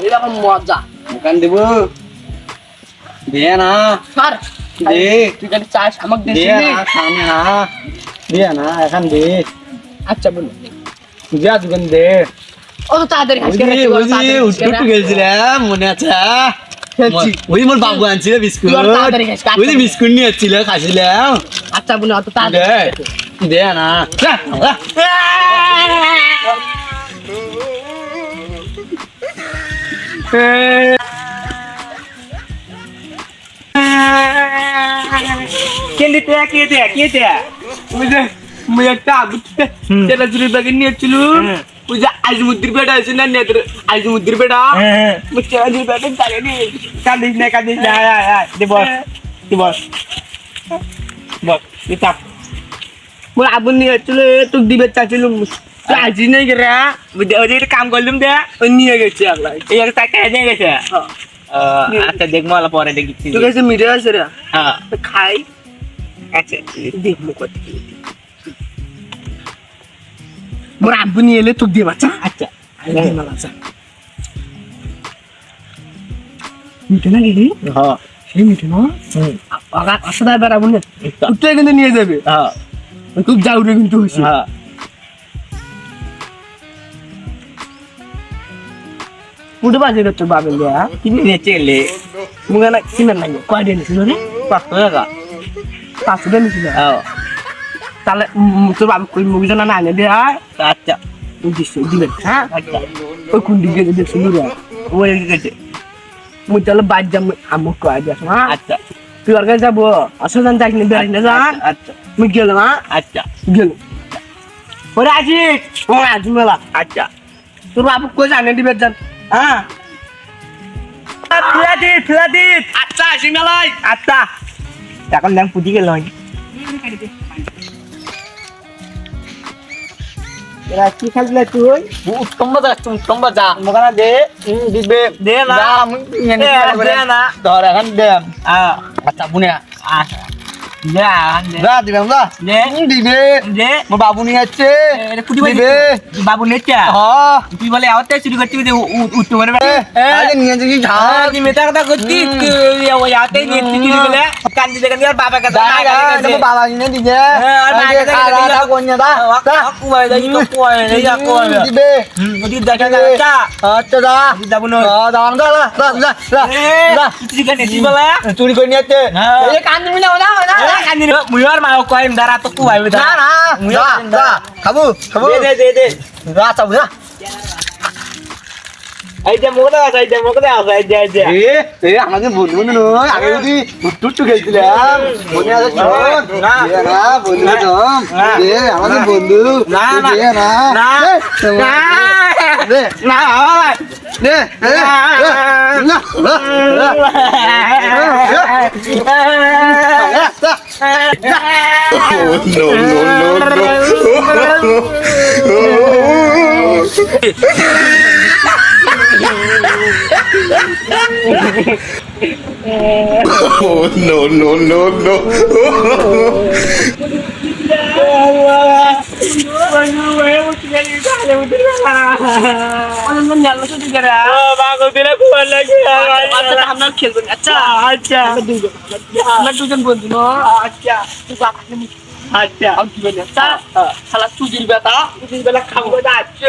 এরকম মজা দোকান দেব দে না স্যার দে তুই খালি চাস আমাকে দে দিছিস না সামনে না দে না এখন দে আচ্ছা বলো যা দোকান দে ও তো তাড়াতাড়ি খাস উঠতে গেছিলাম মনে আছে ওই মোর বাবু আনছিল বিস্কুট ওই যে বিস্কুট নিয়ে এসেছিল খাইছিলাম আচ্ছা বলো অত দে তাড়াতাড়ি দে না কেন্দি তে কে দে মুই একটা আগুতে তেলা জুরি বাগে নিয়েছিল ওই যে আজমুদ্দির বেটা আছে না নেদ্র আজমুদ্দির বেটা মুই তেলা জুরি বাগে তালে নি কাদিস না আয় দে বস এটা মুই আবুন নিয়েছিল তুই দিবে চাইছিল তুই আজি নাই গরা ওই যে কাম করলাম দে ওই নিয়ে গেছে আল্লাহ এই একটা টাকা নিয়ে গেছে আচ্ছা দেখবো আলা পরে দেখি তুই কাছে মিটে আছে রে হ্যাঁ খাই আচ্ছা দেখবো কত মোর আব্বু নিয়ে এলে তোকে দিয়ে বাচ্চা আচ্ছা মিটে না গেলি হ্যাঁ সেই মিটে না আগার আসলে বেড়াবো না তুই কিন্তু নিয়ে যাবে হ্যাঁ খুব জাউরে কিন্তু হয়েছে হ্যাঁ পুরো বাজে তোর বাবের লিয়া কি নিয়ে চলে মুগা না কিনা নাই কয় দিন ছিল রে 500 টাকা 500 দিন ছিল হ্যাঁ তাহলে তোর বাবা কই মুগি জানা না আনে দে আচ্ছা দিবেন হ্যাঁ আচ্ছা ওই কোন দিকে দেখছি রে ওই কি করছে মুই তাহলে বাদ যাম আমুক কয় দিস হ্যাঁ আচ্টা তুই আর কাছে যাবো আসলে জান যাই না বেরিয়ে না যা আচ্ছা মুই গেলাম হ্যাঁ আচ্ছা গেলাম ওরে আজিত ও আজি মেলা আচ্ছা তোর বাবু কই জানে দিবে জান হ্যাঁ ফিলাদিত আচ্ছা সিঙ্গালাই আচ্ছা এখন দেখ পুজি গেল এরা কি খেললে তুই উত্তম বাজা মোকানা দে দিবে দে না যা আমি দে না ধর এখন দে আচ্ছা বুনে দে যা দিলাম যা দে দিবে দে মোর বাবু নিয়ে যাচ্ছে দিবে বাবু নেচা হ্যাঁ তুই বলে আওতে চুরি করতে উঠতে পারে আরে নিয়ে যাচ্ছি ঝাড় তুই মেটা কথা করতি ওই আওতে নিয়ে চুরি করে কান্দি দেখে আর বাবা কথা বাবা নিয়ে দিছে আর মাকে খাওয়া কোন দা কুয়াই দাই তো কুয়াই এই কুয়াই দিবে ওদি দেখা যাচ্ছে আচ্ছা দা যাবো না দাম দা চুরি করে নেছি বলে চুরি করে নিয়ে যাচ্ছে এই কান্দি মিলা না কান্দি মুয়ার মা কয় দাঁড়া তো কুয়াই না না যা খাবো খাবো দে যা চাবো যা এই যে মোকদা আছে এই যে এ আমাদের বন্ধু নয় আগে যদি টুটু খেলছিলাম মনে আছে না বন্ধু জম আমাদের বন্ধু না দে না দে আচ্ছা দুজন বন্ধু আচ্ছা আচ্ছা শালা চুদির বেটা বেলা খাবো আচ্ছা